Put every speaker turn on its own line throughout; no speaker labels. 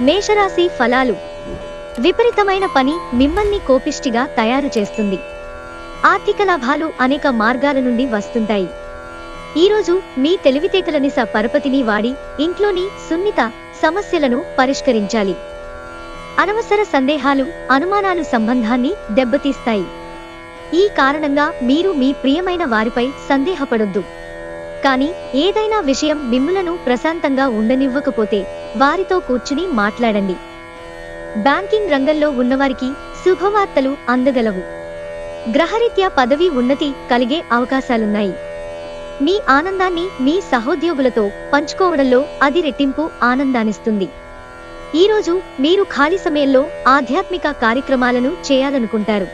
మేషరాశి ఫలాలు. విపరీతమైన పని మిమ్మల్ని కోపిష్టిగా తయారు చేస్తుంది. ఆర్థిక లాభాలు అనేక మార్గాల నుండి వస్తుంటాయి. ఈరోజు మీ తెలివితేటలని పరపతిని వాడి ఇంట్లోని సున్నిత సమస్యలను పరిష్కరించాలి. అనవసర సందేహాలు, అనుమానాలు సంబంధాన్ని దెబ్బతీస్తాయి. ఈ కారణంగా మీరు మీ ప్రియమైన వారిపై సందేహపడొద్దు. కానీ ఏదైనా విషయం మిమ్ములను ప్రశాంతంగా ఉండనివ్వకపోతే వారితో కూర్చుని మాట్లాడండి. బ్యాంకింగ్ రంగంలో ఉన్నవారికి శుభవార్తలు అందగలవు. గ్రహరీత్యా పదవి ఉన్నతి కలిగే అవకాశాలున్నాయి. మీ ఆనందాన్ని మీ సహోద్యోగులతో పంచుకోవడంలో అది రెట్టింపు ఆనందాన్నిస్తుంది. ఈరోజు మీరు ఖాళీ సమయంలో ఆధ్యాత్మిక కార్యక్రమాలను చేయాలనుకుంటారు.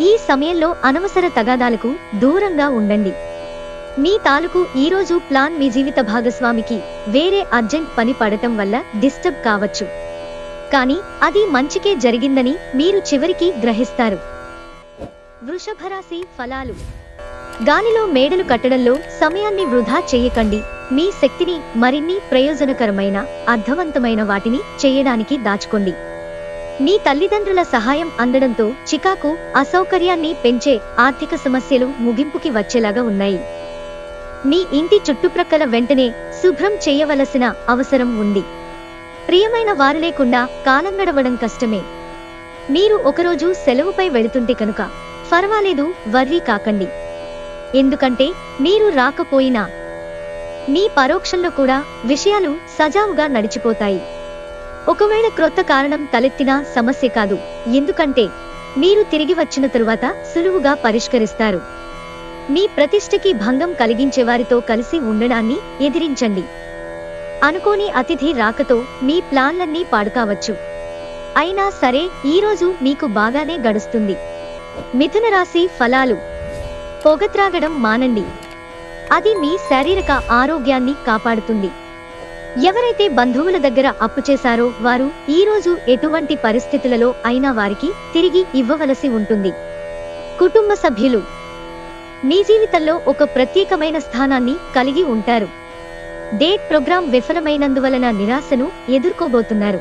ఈ సమయంలో అనవసర తగాదాలకు దూరంగా ఉండండి. మీ తాలూకు ఈరోజు ప్లాన్ మీ జీవిత భాగస్వామికి వేరే అర్జెంట్ పని పడటం వల్ల డిస్టర్బ్ కావచ్చు. కానీ అది మంచికే జరిగిందని మీరు చివరికి గ్రహిస్తారు. వృషభరాశి ఫలాలు. గాలిలో మేడలు కట్టడంలో సమయాన్ని వృధా చేయకండి. మీ శక్తిని మరిన్ని ప్రయోజనకరమైన, అర్థవంతమైన వాటిని చేయడానికి దాచుకోండి. మీ తల్లిదండ్రుల సహాయం అందడంతో చికాకు, అసౌకర్యాన్ని పెంచే ఆర్థిక సమస్యలు ముగింపుకి వచ్చేలాగా ఉన్నాయి. మీ ఇంటి చుట్టుప్రక్కల వెంటనే శుభ్రం చేయవలసిన అవసరం ఉంది. ప్రియమైన వారు లేకుండా కాలం గడవడం కష్టమే. మీరు ఒకరోజు సెలవుపై వెళుతుంటే కనుక పర్వాలేదు, వర్రీ కాకండి. ఎందుకంటే మీరు రాకపోయినా మీ పరోక్షంలో కూడా విషయాలు సజావుగా నడిచిపోతాయి. ఒకవేళ క్రొత్త కారణం తలెత్తినా సమస్య కాదు, ఎందుకంటే మీరు తిరిగి వచ్చిన తరువాత సులువుగా పరిష్కరిస్తారు. మీ ప్రతిష్టకి భంగం కలిగించేవారితో కలిసి ఉండడాన్ని ఎదిరించండి. అనుకోని అతిథి రాకతో మీ ప్లాన్లన్నీ పాడుకావచ్చు. అయినా సరే ఈరోజు మీకు బాగానే గడుస్తుంది. మిథున రాశి ఫలాలు. పొగత్రాగడం మానండి. అది మీ శారీరక ఆరోగ్యాన్ని కాపాడుతుంది. ఎవరైతే బంధువుల దగ్గర అప్పు చేశారో వారు ఈరోజు ఎటువంటి పరిస్థితులలో అయినా వారికి తిరిగి ఇవ్వవలసి ఉంటుంది. కుటుంబ సభ్యులు మీ జీవితంలో ఒక ప్రత్యేకమైన స్థానాన్ని కలిగి ఉంటారు. డేట్ ప్రోగ్రాం విఫలమైనందువలన నిరాశను ఎదుర్కోబోతున్నారు.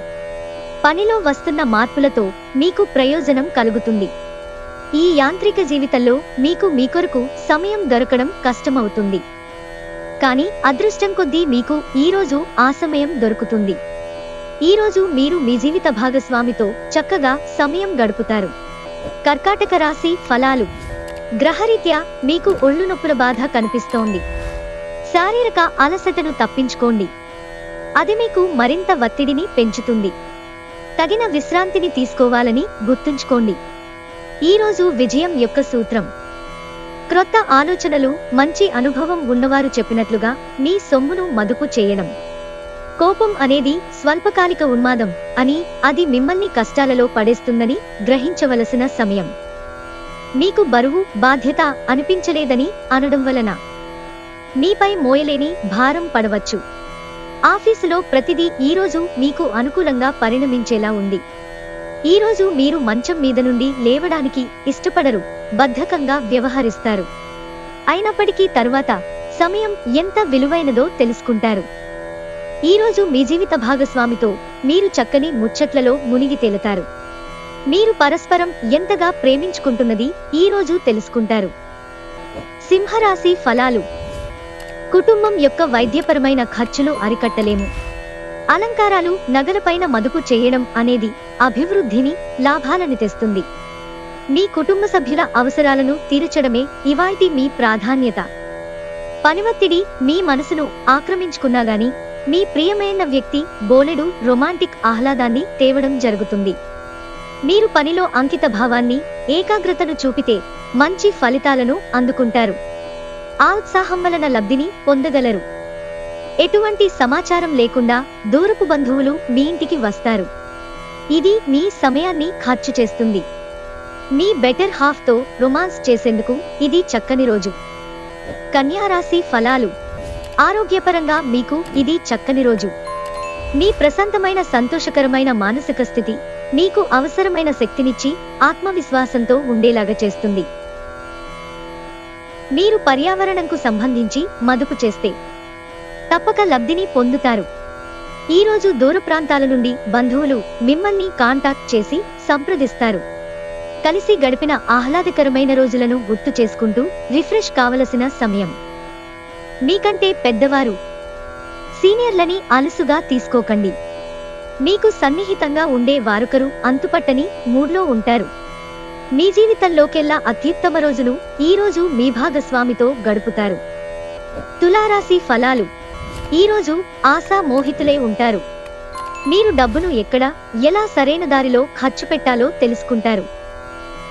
పనిలో వస్తున్న మార్పులతో మీకు ప్రయోజనం కలుగుతుంది. ఈ యాంత్రిక జీవితంలో మీకు మీ కొరకు సమయం దొరకడం కష్టమవుతుంది. కానీ అదృష్టం కొద్దీ మీకు ఈరోజు ఆ సమయం దొరుకుతుంది. ఈరోజు మీరు మీ జీవిత భాగస్వామితో చక్కగా సమయం గడుపుతారు. కర్కాటక రాశి ఫలాలు. గ్రహరీత్యా మీకు ఒళ్ళు నొప్పుల బాధ కనిపిస్తోంది. శారీరక అలసటను తప్పించుకోండి. అది మీకు మరింత ఒత్తిడిని పెంచుతుంది. తగిన విశ్రాంతిని తీసుకోవాలని గుర్తుంచుకోండి. ఈరోజు విజయం యొక్క సూత్రం. క్రొత్త ఆలోచనలు, మంచి అనుభవం ఉన్నవారు చెప్పినట్లుగా మీ సొమ్మును మదుపు చేయడం. కోపం అనేది స్వల్పకాలిక ఉన్మాదం అని, అది మిమ్మల్ని కష్టాలలో పడేస్తుందని గ్రహించవలసిన సమయం. మీకు బరువు, బాధ్యత అనిపించలేదని అనడం వలన మీపై మోయలేని భారం పడవచ్చు. ఆఫీసులో ప్రతిదీ ఈరోజు మీకు అనుకూలంగా పరిణమించేలా ఉంది. ఈరోజు మీరు మంచం మీద నుండి లేవడానికి ఇష్టపడరు, బద్ధకంగా వ్యవహరిస్తారు. అయినప్పటికీ తరువాత సమయం ఎంత విలువైనదో తెలుసుకుంటారు. ఈరోజు మీ జీవిత భాగస్వామితో మీరు చక్కని ముచ్చట్లలో మునిగి తేలుతారు. మీరు పరస్పరం ఎంతగా ప్రేమించుకుంటున్నది ఈరోజు తెలుసుకుంటారు. సింహరాశి ఫలాలు. కుటుంబం యొక్క వైద్యపరమైన ఖర్చులు అరికట్టలేము. అలంకారాలు, నగలపైన మదుపు చేయడం అనేది అభివృద్ధిని, లాభాలను తెస్తుంది. మీ కుటుంబ సభ్యుల అవసరాలను తీర్చడమే ఇవాల్టి మీ ప్రాధాన్యత. పనివత్తిడి మీ మనసును ఆక్రమించుకున్నా గాని మీ ప్రియమైన వ్యక్తి బోలెడు రొమాంటిక్ ఆహ్లాదాన్ని తేవడం జరుగుతుంది. మీరు పనిలో అంకిత భావాన్ని, ఏకాగ్రతను చూపితే మంచి ఫలితాలను అందుకుంటారు. ఆ ఉత్సాహం వలన లబ్ధిని పొందగలరు. ఎటువంటి సమాచారం లేకుండా దూరపు బంధువులు మీ ఇంటికి వస్తారు. ఇది మీ సమయాన్ని ఖర్చు చేస్తుంది. మీ బెటర్ హాఫ్ తో రొమాన్స్ చేసేందుకు ఇది చక్కని రోజు. కన్యా రాశి ఫలాలు. ఆరోగ్యపరంగా మీకు ఇది చక్కని రోజు. మీ ప్రశాంతమైన, సంతోషకరమైన మానసిక స్థితి మీకు అవసరమైన శక్తినిచ్చి ఆత్మవిశ్వాసంతో ఉండేలాగా చేస్తుంది. మీరు పర్యావరణంకు సంబంధించి మదుపు చేస్తే తప్పక లబ్ధిని పొందుతారు. ఈ రోజు దూర ప్రాంతాల నుండి బంధువులు మిమ్మల్ని కాంటాక్ట్ చేసి సంప్రదిస్తారు. కలిసి గడిపిన ఆహ్లాదకరమైన రోజులను గుర్తు చేసుకుంటూ రిఫ్రెష్ కావలసిన సమయం. మీకంటే పెద్దవారు, సీనియర్లని అలుసుగా తీసుకోకండి. మీకు సన్నిహితంగా ఉండే వారొకరు అంతుపట్టని మూడ్లో ఉంటారు. మీ జీవితంలోకెల్లా అత్యుత్తమ రోజును ఈ రోజు మీ భాగస్వామితో గడుపుతారు. తులారాశి ఫలాలు. ఈరోజు ఆశా మోహితులై ఉంటారు. మీరు డబ్బును ఎక్కడ, ఎలా సరైన దారిలో ఖర్చు పెట్టాలో తెలుసుకుంటారు.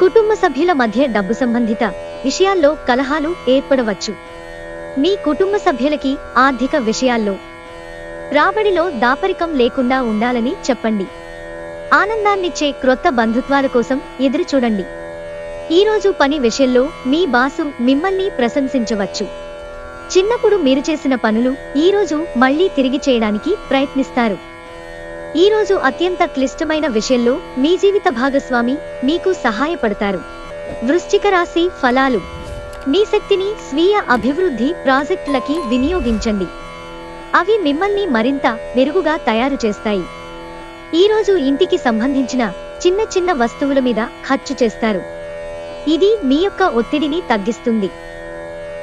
కుటుంబ సభ్యుల మధ్య డబ్బు సంబంధిత విషయాల్లో కలహాలు ఏర్పడవచ్చు. మీ కుటుంబ సభ్యులకి ఆర్థిక విషయాల్లో రాబడిలో దాపరికం లేకుండా ఉండాలని చెప్పండి. ఆనందాన్నిచ్చే క్రొత్త బంధుత్వాల కోసం ఎదురుచూడండి. ఈరోజు పని విషయంలో మీ బాసు మిమ్మల్ని ప్రశంసించవచ్చు. చిన్నప్పుడు మీరు చేసిన పనులు ఈరోజు మళ్లీ తిరిగి చేయడానికి ప్రయత్నిస్తారు. ఈరోజు అత్యంత క్లిష్టమైన విషయంలో మీ జీవిత భాగస్వామి మీకు సహాయపడతారు. వృశ్చిక రాశి ఫలాలు. మీ శక్తిని స్వీయ అభివృద్ధి ప్రాజెక్టులకి వినియోగించండి. అవి మిమ్మల్ని మరింత మెరుగుగా తయారు చేస్తాయి. ఈరోజు ఇంటికి సంబంధించిన చిన్న చిన్న వస్తువుల మీద ఖర్చు చేస్తారు. ఇది మీ యొక్క ఒత్తిడిని తగ్గిస్తుంది.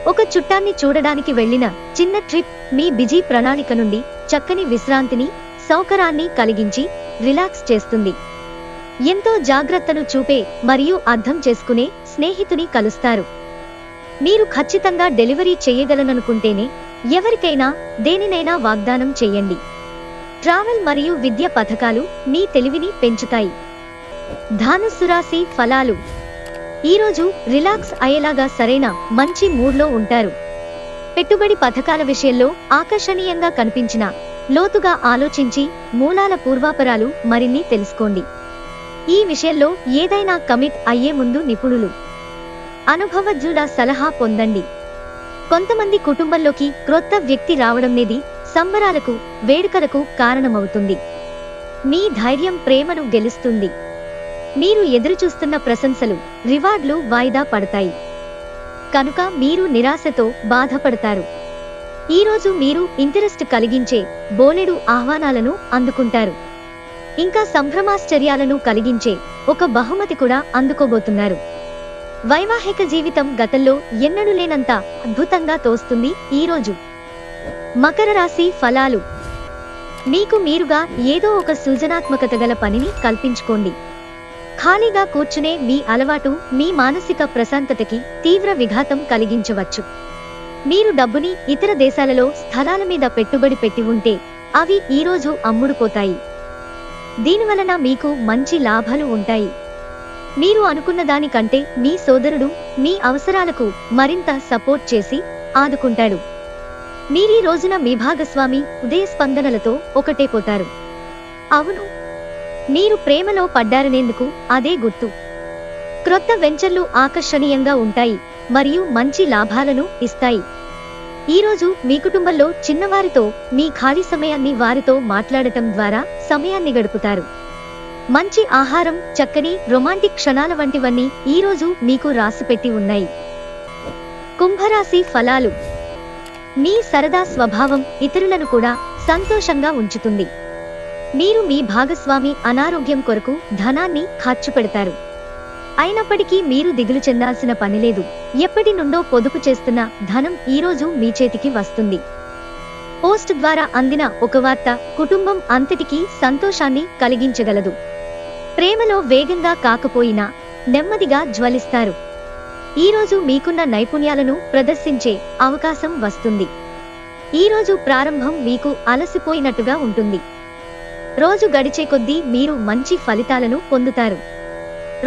ఒక చుట్టాన్ని చూడడానికి వెళ్లిన చిన్న ట్రిప్ మీ బిజీ ప్రణాళిక నుండి చక్కని విశ్రాంతిని, సౌకర్యాన్ని కలిగించి రిలాక్స్ చేస్తుంది. ఎంతో జాగ్రత్తను చూపే మరియు అర్థం చేసుకునే స్నేహితుని కలుస్తారు. మీరు ఖచ్చితంగా డెలివరీ చేయగలననుకుంటేనే ఎవరికైనా దేనినైనా వాగ్దానం చేయండి. ట్రావెల్ మరియు విద్య పథకాలు మీ తెలివిని పెంచుతాయి. ధనుస్సు రాశి ఫలాలు. ఈరోజు రిలాక్స్ అయ్యేలాగా సరైన మంచి మూడ్లో ఉంటారు. పెట్టుబడి పథకాల విషయంలో ఆకర్షణీయంగా కనిపించిన లోతుగా ఆలోచించి మూలాల పూర్వాపరాలు మరిన్ని తెలుసుకోండి. ఈ విషయంలో ఏదైనా కమిట్ అయ్యే ముందు నిపుణులు, అనుభవజ్ఞుల సలహా పొందండి. కొంతమంది కుటుంబంలోకి క్రొత్త వ్యక్తి రావడంనేది సంబరాలకు, వేడుకలకు కారణమవుతుంది. మీ ధైర్యం ప్రేమను గెలుస్తుంది. మీరు ఎదురుచూస్తున్న ప్రశంసలు, రివార్డులు వాయిదా పడతాయి. కనుక మీరు నిరాశతో బాధపడతారు. ఈరోజు మీరు ఇంట్రెస్ట్ కలిగించే బోలెడు ఆహ్వానాలను అందుకుంటారు. ఇంకా సంభ్రమాశ్చర్యాలను కలిగించే ఒక బహుమతి కూడా అందుకోబోతున్నారు. వైవాహిక జీవితం గతంలో ఎన్నడూ లేనంత అద్భుతంగా తోస్తుంది. ఈరోజు మకర రాశి ఫలాలు. మీకు మీరుగా ఏదో ఒక సృజనాత్మకత గల పనిని కల్పించుకోండి. ఖాళీగా కూర్చునే మీ అలవాటు మీ మానసిక ప్రశాంతతకి తీవ్ర విఘాతం కలిగించవచ్చు. మీరు డబ్బుని ఇతర దేశాలలో స్థలాల మీద పెట్టుబడి పెట్టి ఉంటే అవి ఈరోజు అమ్ముడుపోతాయి. దీనివలన మీకు మంచి లాభాలు ఉంటాయి. మీరు అనుకున్న దానికంటే మీ సోదరుడు మీ అవసరాలకు మరింత సపోర్ట్ చేసి ఆదుకుంటాడు. మీరీ రోజున మీ భాగస్వామి ఉదయ స్పందనలతో ఒకటైపోతారు. అవును, మీరు ప్రేమలో పడ్డారనేందుకు అదే గుర్తు. క్రొత్త వెంచర్లు ఆకర్షణీయంగా ఉంటాయి మరియు మంచి లాభాలను ఇస్తాయి. ఈరోజు మీ కుటుంబంలో చిన్నవారితో మీ ఖాళీ సమయాన్ని వారితో మాట్లాడటం ద్వారా సమయాన్ని గడుపుతారు. మంచి ఆహారం, చక్కని రొమాంటిక్ క్షణాల వంటివన్నీ ఈరోజు మీకు రాసిపెట్టి ఉన్నాయి. కుంభరాశి ఫలాలు. మీ సరదా స్వభావం ఇతరులను కూడా సంతోషంగా ఉంచుతుంది. మీరు మీ భాగస్వామి అనారోగ్యం కొరకు ధనాన్ని ఖర్చు పెడతారు. అయినప్పటికీ మీరు దిగులు చెందాల్సిన పనిలేదు. ఎప్పటి నుండో పొదుపు చేస్తున్న ధనం ఈరోజు మీ చేతికి వస్తుంది. పోస్ట్ ద్వారా అందిన ఒక వార్త కుటుంబం అంతటికీ సంతోషాన్ని కలిగించగలదు. ప్రేమలో వేగంగా కాకపోయినా నెమ్మదిగా జ్వలిస్తారు. ఈరోజు మీకున్న నైపుణ్యాలను ప్రదర్శించే అవకాశం వస్తుంది. ఈరోజు ప్రారంభం మీకు అలసిపోయినట్టుగా ఉంటుంది. రోజు గడిచే కొద్దీ మీరు మంచి ఫలితాలను పొందుతారు.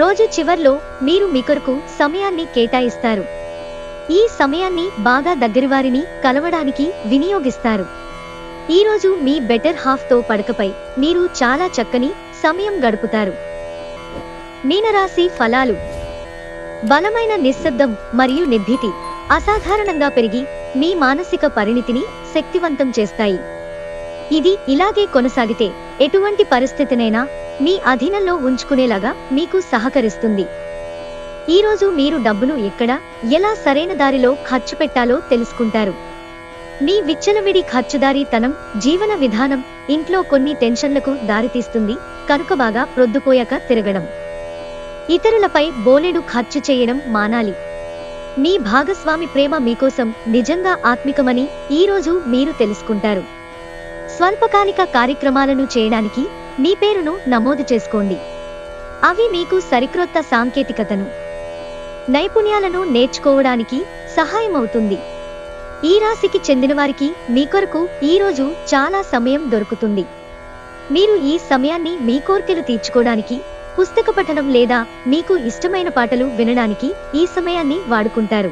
రోజు చివర్లో మీరు మీ కొరకు సమయాన్ని కేటాయిస్తారు. ఈ సమయాన్ని బాగా దగ్గరివారిని కలవడానికి వినియోగిస్తారు. ఈరోజు మీ బెటర్ హాఫ్తో పడకపై మీరు చాలా చక్కని సమయం గడుపుతారు. మీనరాశి ఫలాలు. బలమైన నిశ్శబ్దం మరియు నిర్భీతి అసాధారణంగా పెరిగి మీ మానసిక పరిణితిని శక్తివంతం చేస్తాయి. ఇది ఇలాగే కొనసాగితే ఎటువంటి పరిస్థితినైనా మీ అధీనంలో ఉంచుకునేలాగా మీకు సహకరిస్తుంది. ఈరోజు మీరు డబ్బును ఎక్కడ, ఎలా సరైన దారిలో ఖర్చు పెట్టాలో తెలుసుకుంటారు. మీ విచ్చలవిడి ఖర్చుదారీతనం జీవన విధానం ఇంట్లో కొన్ని టెన్షన్లకు దారితీస్తుంది కనుక బాగా ప్రొద్దుపోయాక తిరగడం, ఇతరులపై బోలెడు ఖర్చు చేయడం మానాలి. మీ భాగస్వామి ప్రేమ మీకోసం నిజంగా ఆత్మికమని ఈరోజు మీరు తెలుసుకుంటారు. స్వల్పకాలిక కార్యక్రమాలను చేయడానికి మీ పేరును నమోదు చేసుకోండి. అవి మీకు సరిక్రొత్త సాంకేతికతను, నైపుణ్యాలను నేర్చుకోవడానికి సహాయమవుతుంది. ఈ రాశికి చెందినవారికి మీ కొరకు ఈరోజు చాలా సమయం దొరుకుతుంది. మీరు ఈ సమయాన్ని మీ కోర్కెలు తీర్చుకోవడానికి, పుస్తక పఠనం లేదా మీకు ఇష్టమైన పాటలు వినడానికి ఈ సమయాన్ని వాడుకుంటారు.